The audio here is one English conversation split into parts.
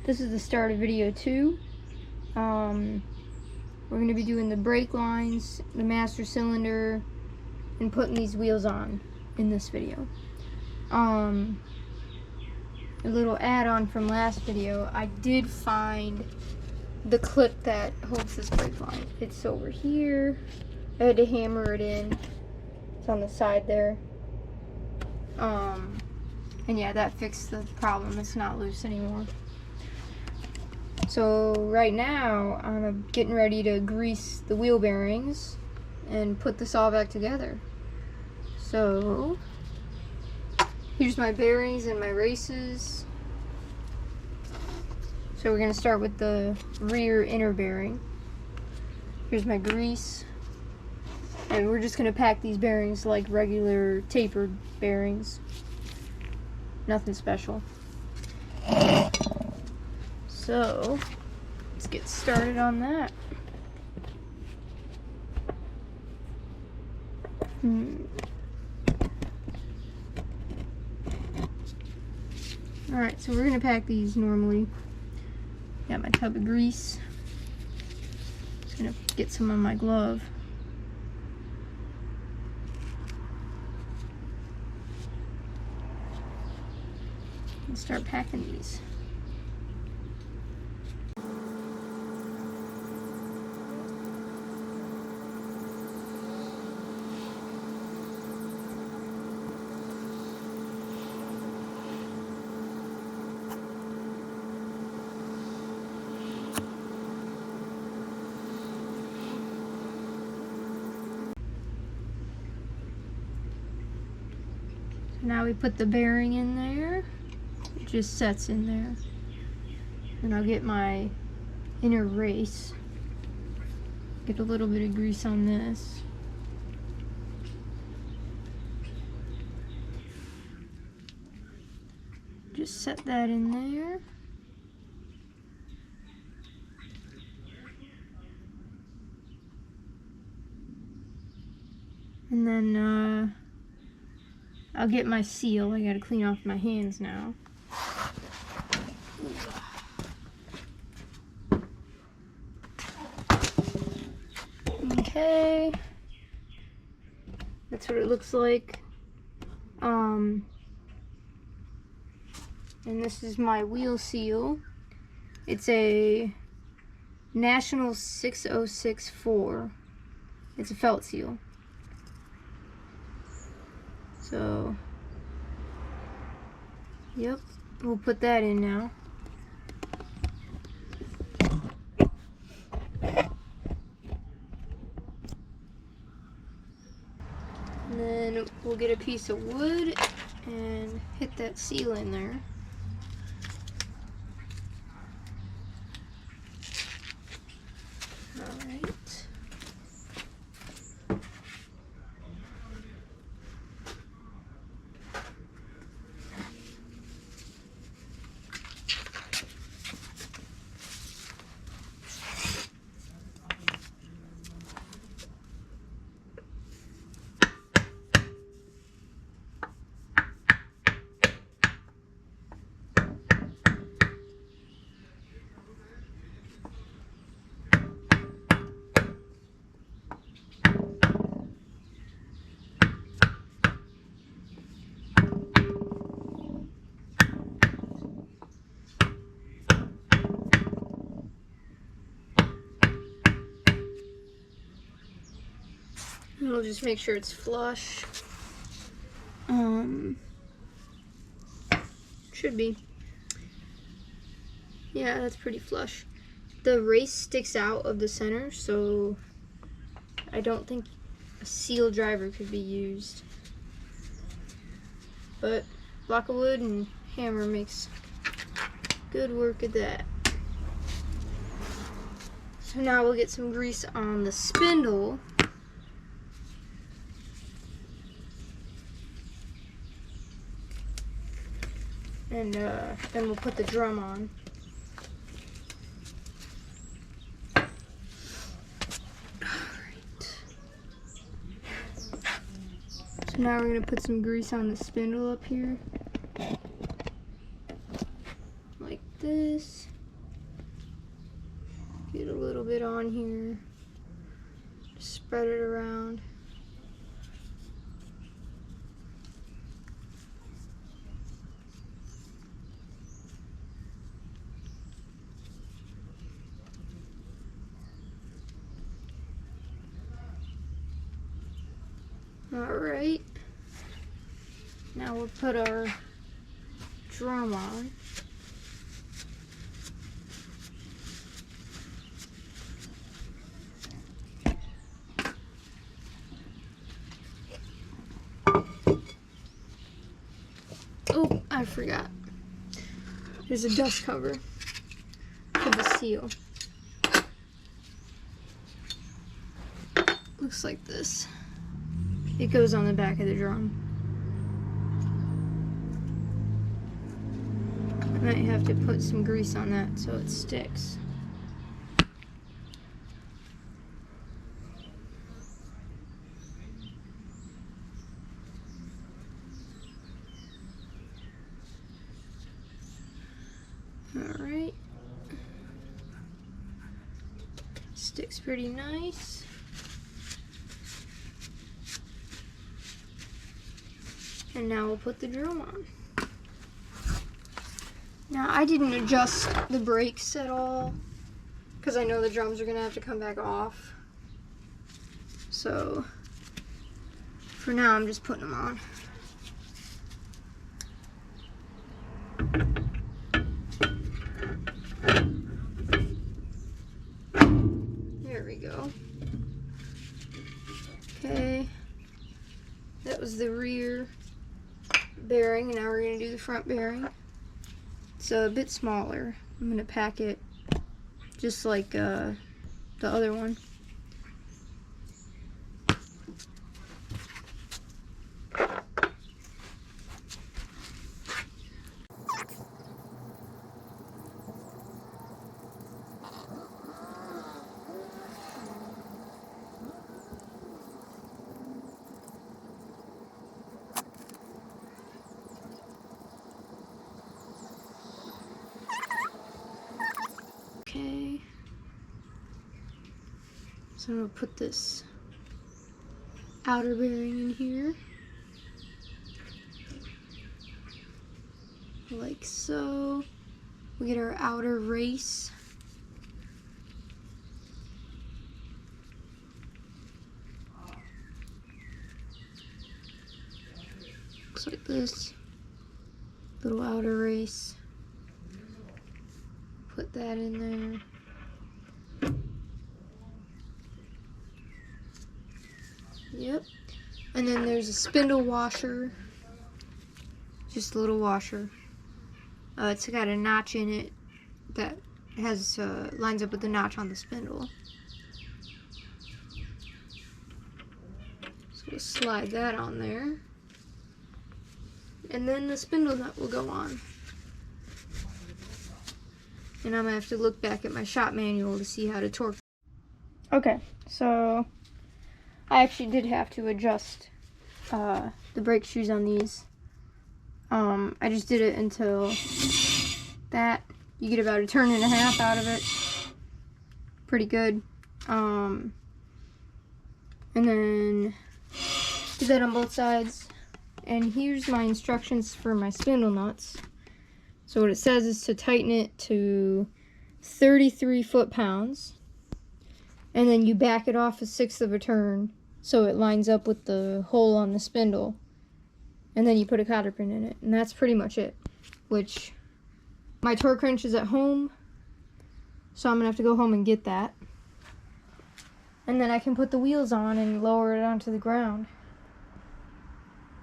This is the start of video 2. We're going to be doing the brake lines, the master cylinder, and putting these wheels on in this video. A little add-on from last video, I did find the clip that holds this brake line. It's over here. I had to hammer it in. It's on the side there. And yeah, that fixed the problem. It's not loose anymore. So right now, I'm getting ready to grease the wheel bearings and put this all back together. So here's my bearings and my races. So we're going to start with the rear inner bearing. Here's my grease. And we're just going to pack these bearings like regular tapered bearings. Nothing special. So let's get started on that. Alright, so we're going to pack these normally. Got my tub of grease. Just going to get some on my glove. And start packing these. Now we put the bearing in there. It just sets in there. And I'll get my inner race. Get a little bit of grease on this. Just set that in there. And then I'll get my seal. I gotta clean off my hands now. Okay. That's what it looks like. And this is my wheel seal. It's a National 6064. It's a felt seal. So, yep, we'll put that in now. And then we'll get a piece of wood and hit that seal in there. Alright. We'll just make sure it's flush. Should be. Yeah, that's pretty flush. The race sticks out of the center, so I don't think a seal driver could be used. But block of wood and hammer makes good work of that. So now we'll get some grease on the spindle. And then we'll put the drum on. Alright. So now we're going to put some grease on the spindle up here. Like this. Get a little bit on here. Spread it around. Alright, now we'll put our drum on. Oh, I forgot. There's a dust cover for the seal. Looks like this. It goes on the back of the drum. I might have to put some grease on that so it sticks. Alright. Sticks pretty nice. And now we'll put the drum on. Now I didn't adjust the brakes at all because I know the drums are gonna have to come back off. So for now I'm just putting them on. There we go. Okay, that was the rear bearing, and now we're going to do the front bearing. It's a bit smaller. I'm going to pack it just like the other one. Okay, so I'm going to put this outer bearing in here, like so. We get our outer race. Looks like this, little outer race. Put that in there. Yep. And then there's a spindle washer. Just a little washer. It's got a notch in it that has lines up with the notch on the spindle. So we'll slide that on there. And then the spindle nut will go on. And I'm going to have to look back at my shop manual to see how to torque. Okay, so I actually did have to adjust the brake shoes on these. I just did it until that. You get about a turn and a half out of it. Pretty good. And then do that on both sides. And here's my instructions for my spindle nuts. So what it says is to tighten it to 33 foot-pounds, and then you back it off a sixth of a turn so it lines up with the hole on the spindle, and then you put a cotter pin in it, and that's pretty much it. Which, my torque wrench is at home, so I'm going to have to go home and get that. And then I can put the wheels on and lower it onto the ground.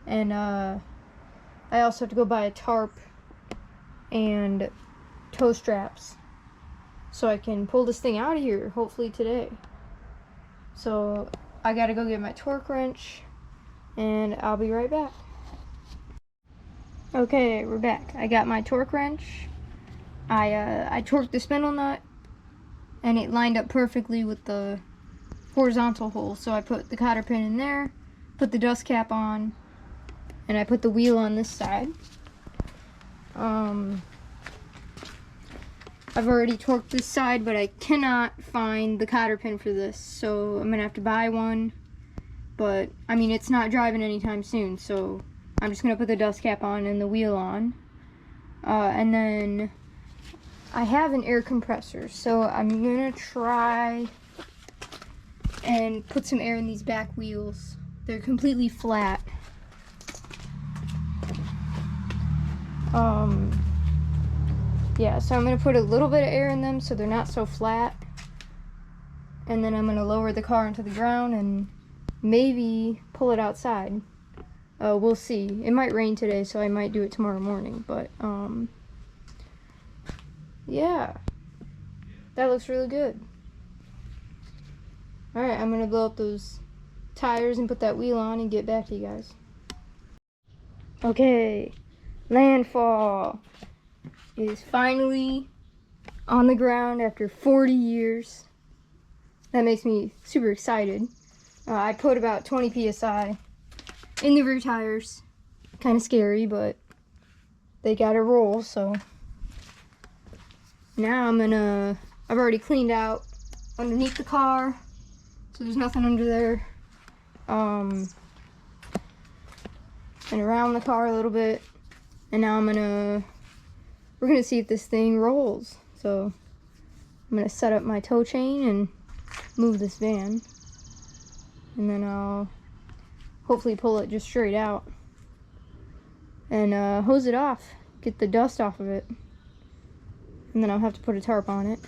And I also have to go buy a tarp and toe straps so I can pull this thing out of here hopefully today. So I gotta go get my torque wrench and I'll be right back. Okay, we're back. I got my torque wrench. I torqued the spindle nut and it lined up perfectly with the horizontal hole, so I put the cotter pin in there, put the dust cap on, and I put the wheel on this side. I've already torqued this side, but I cannot find the cotter pin for this, so I'm gonna have to buy one. But I mean, it's not driving anytime soon, so I'm just gonna put the dust cap on and the wheel on. And then I have an air compressor, so I'm gonna try and put some air in these back wheels. They're completely flat. Yeah, so I'm gonna put a little bit of air in them so they're not so flat. And then I'm gonna lower the car into the ground and maybe pull it outside. We'll see. It might rain today, so I might do it tomorrow morning, but yeah, that looks really good. Alright, I'm gonna blow up those tires and put that wheel on and get back to you guys. Okay, landfall is finally on the ground after 40 years. That makes me super excited. I put about 20 psi in the rear tires. Kind of scary, but they gotta roll, so now I've already cleaned out underneath the car, so there's nothing under there. And around the car a little bit. And now we're gonna see if this thing rolls. So I'm gonna set up my tow chain and move this van. And then I'll hopefully pull it just straight out. And hose it off, get the dust off of it. And then I'll have to put a tarp on it.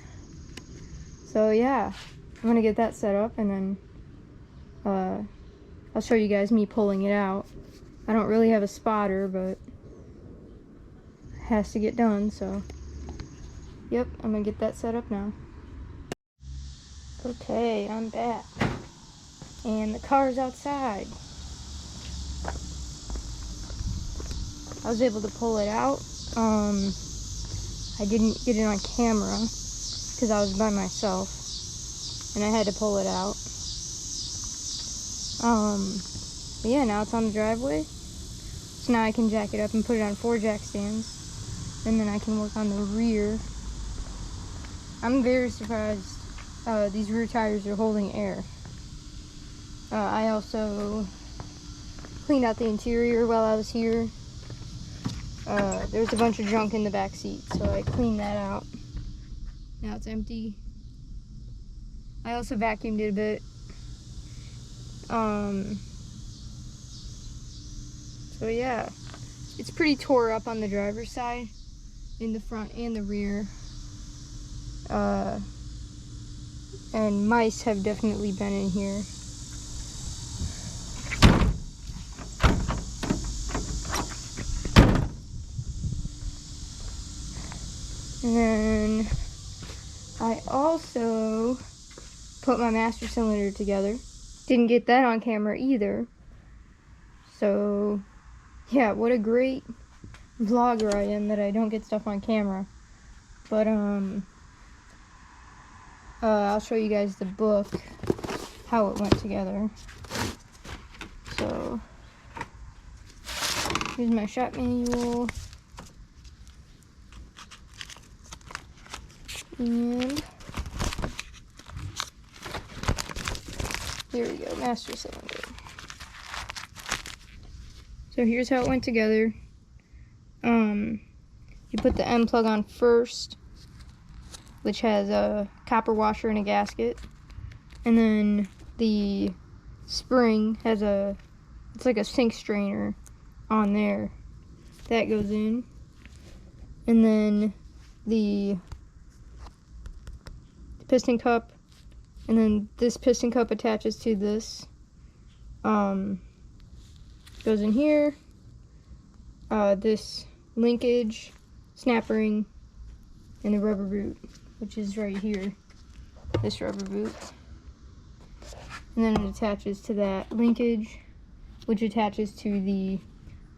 So yeah, I'm gonna get that set up and then I'll show you guys me pulling it out. I don't really have a spotter, but it has to get done, so yep, I'm gonna get that set up now. Okay, I'm back. And the car's outside. I was able to pull it out. I didn't get it on camera because I was by myself and I had to pull it out. But yeah, now it's on the driveway. So now I can jack it up and put it on 4 jack stands. And then I can work on the rear. I'm very surprised these rear tires are holding air. I also cleaned out the interior while I was here. There was a bunch of junk in the back seat, so I cleaned that out. Now it's empty. I also vacuumed it a bit. So yeah, it's pretty tore up on the driver's side, in the front and the rear. And mice have definitely been in here. And then I also put my master cylinder together. Didn't get that on camera either. So yeah, what a great vlogger I am that I don't get stuff on camera. But I'll show you guys the book, how it went together. So here's my shop manual. And here we go, master cylinder. So here's how it went together. You put the end plug on first, which has a copper washer and a gasket. And then the spring has it's like a sink strainer on there. That goes in. And then the piston cup, and then this piston cup attaches to this. Goes in here. This linkage, snap ring, and the rubber boot, which is right here. This rubber boot. And then it attaches to that linkage, which attaches to the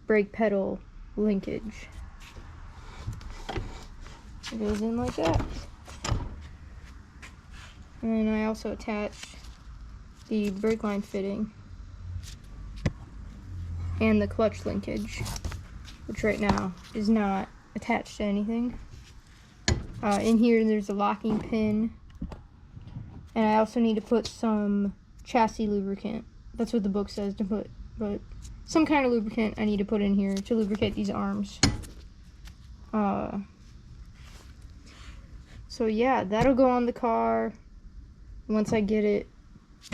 brake pedal linkage. It goes in like that. And then I also attached the brake line fitting and the clutch linkage, which right now is not attached to anything. In here there's a locking pin, and I also need to put some chassis lubricant. That's what the book says to put, but some kind of lubricant I need to put in here to lubricate these arms. So yeah, that'll go on the car once I get it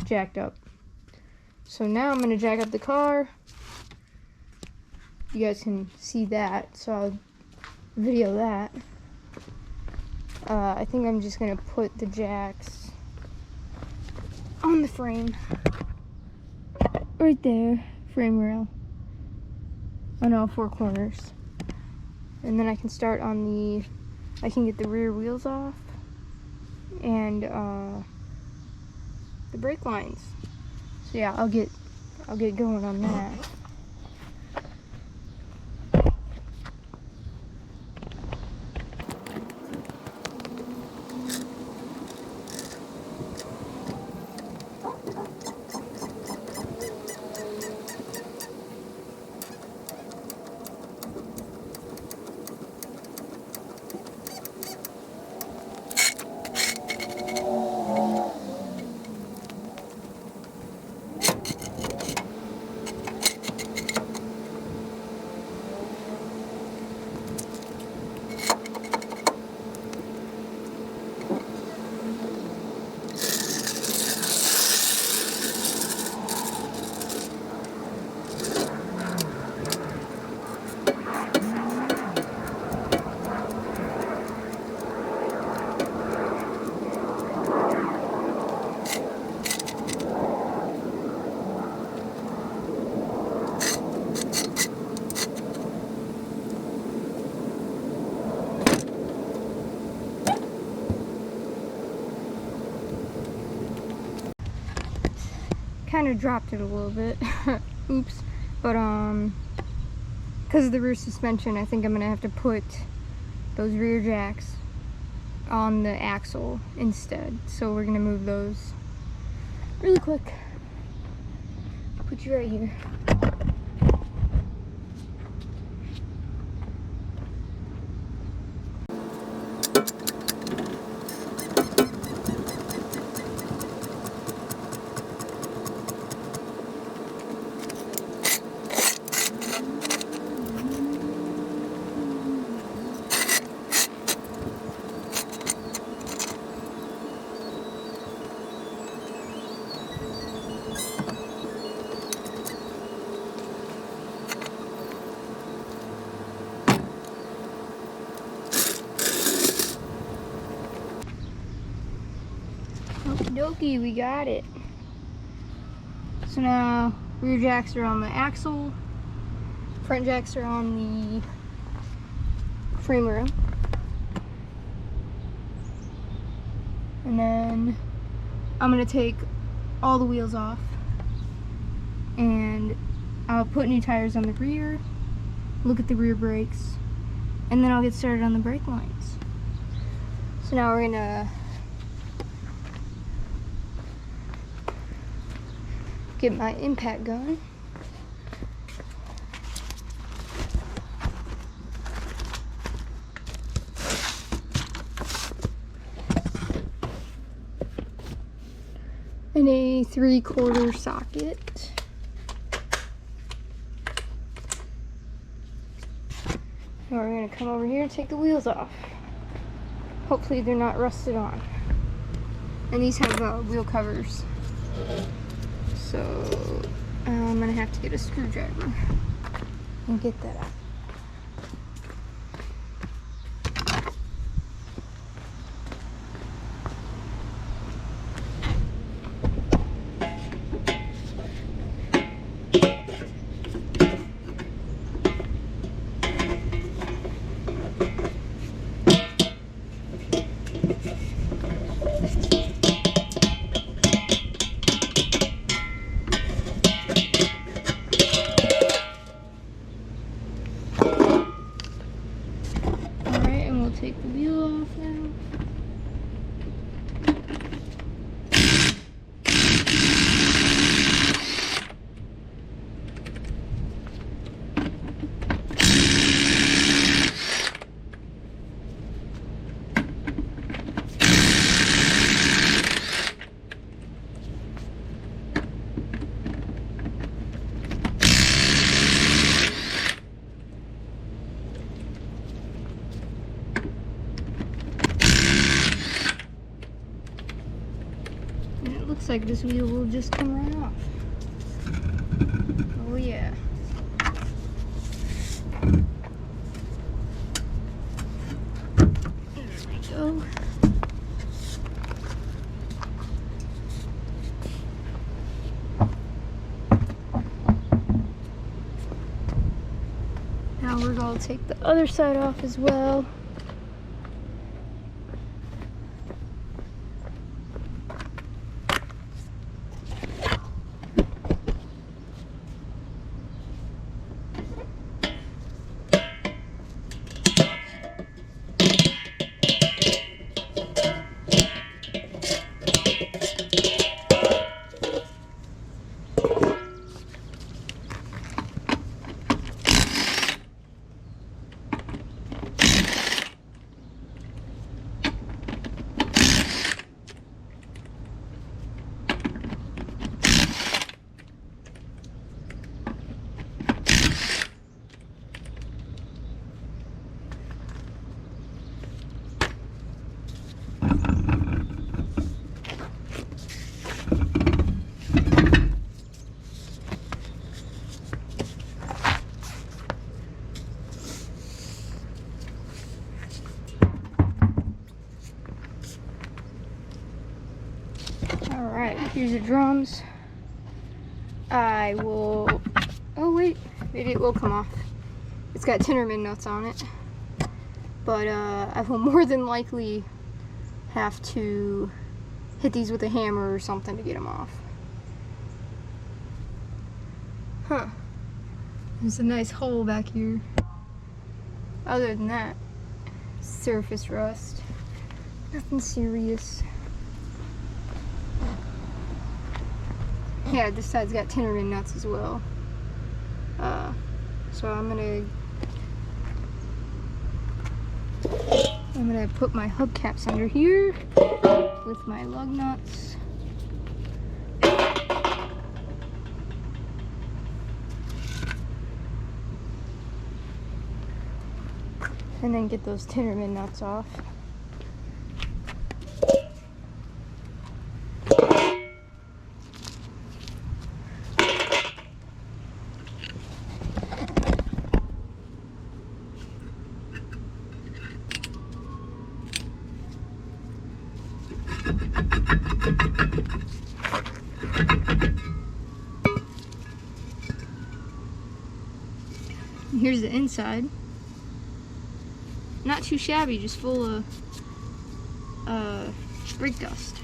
jacked up. So now I'm gonna jack up the car. You guys can see that, so I'll video that. I think I'm just gonna put the jacks on the frame. Right there, frame rail. On all four corners. And then I can start on I can get the rear wheels off and the brake lines. So yeah, I'll get going on that. Kind of dropped it a little bit. Oops. But because of the rear suspension, I think I'm gonna have to put those rear jacks on the axle instead. So we're gonna move those really quick. Put you right here. Okie dokie, we got it. So now rear jacks are on the axle, front jacks are on the frame rail. And then I'm gonna take all the wheels off and I'll put new tires on the rear, look at the rear brakes, and then I'll get started on the brake lines. So now we're gonna get my impact gun. And a 3/4 socket. Now we're gonna come over here and take the wheels off. Hopefully they're not rusted on. And these have wheel covers. So I'm gonna have to get a screwdriver and get that out. Take the wheel off now. Looks like this wheel will just come right off. Oh yeah. There we go. Now we're going to take the other side off as well. Alright, here's the drums. I will, oh wait, maybe it will come off. It's got Tinnerman nuts on it. But I will more than likely have to hit these with a hammer or something to get them off. Huh. There's a nice hole back here. Other than that, surface rust. Nothing serious. Yeah, this side's got Tinnerman nuts as well. So I'm gonna put my hubcaps under here with my lug nuts. And then get those Tinnerman nuts off. Here's the inside. Not too shabby, just full of brake dust.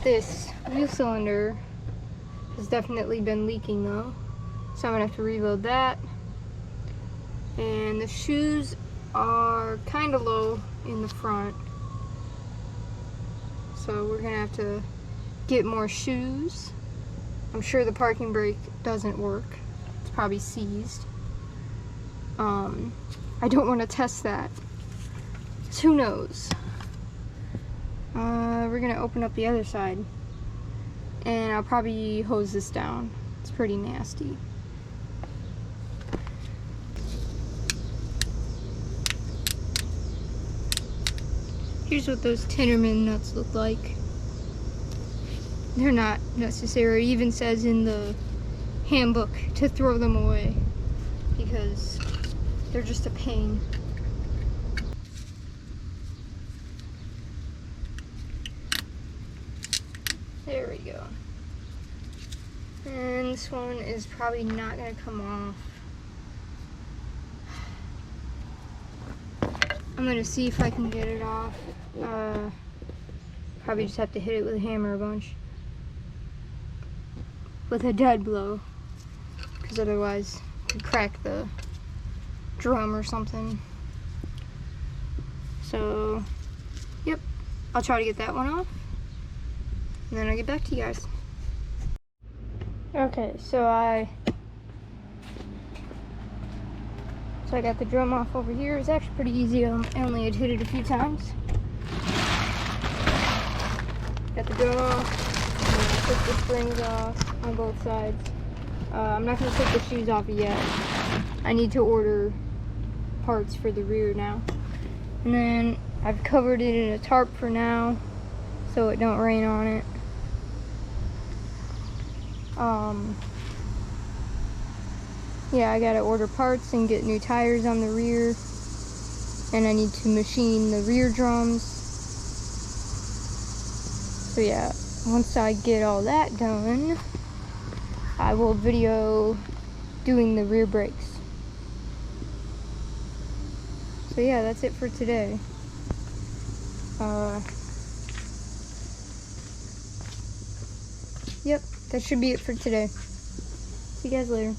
This wheel cylinder has definitely been leaking though, so I'm gonna have to reload that. And the shoes are kind of low in the front, so we're gonna have to get more shoes. I'm sure the parking brake doesn't work. It's probably seized. I don't want to test that. So who knows? We're gonna open up the other side, and I'll probably hose this down. It's pretty nasty. Here's what those Tinnerman nuts look like. They're not necessary. It even says in the handbook to throw them away because they're just a pain. There we go. And this one is probably not gonna come off. I'm gonna see if I can get it off. Probably just have to hit it with a hammer a bunch. With a dead blow, because otherwise it could crack the drum or something. So, yep, I'll try to get that one off, and then I'll get back to you guys. Okay, so I got the drum off over here. It's actually pretty easy. I only had hit it a few times. Got the drum off. Took the springs off on both sides. I'm not going to take the shoes off yet. I need to order parts for the rear now. And then I've covered it in a tarp for now so it don't rain on it. Yeah, I gotta order parts and get new tires on the rear, and I need to machine the rear drums. So yeah, once I get all that done, I will video doing the rear brakes. So yeah, that's it for today. Yep, that should be it for today. See you guys later.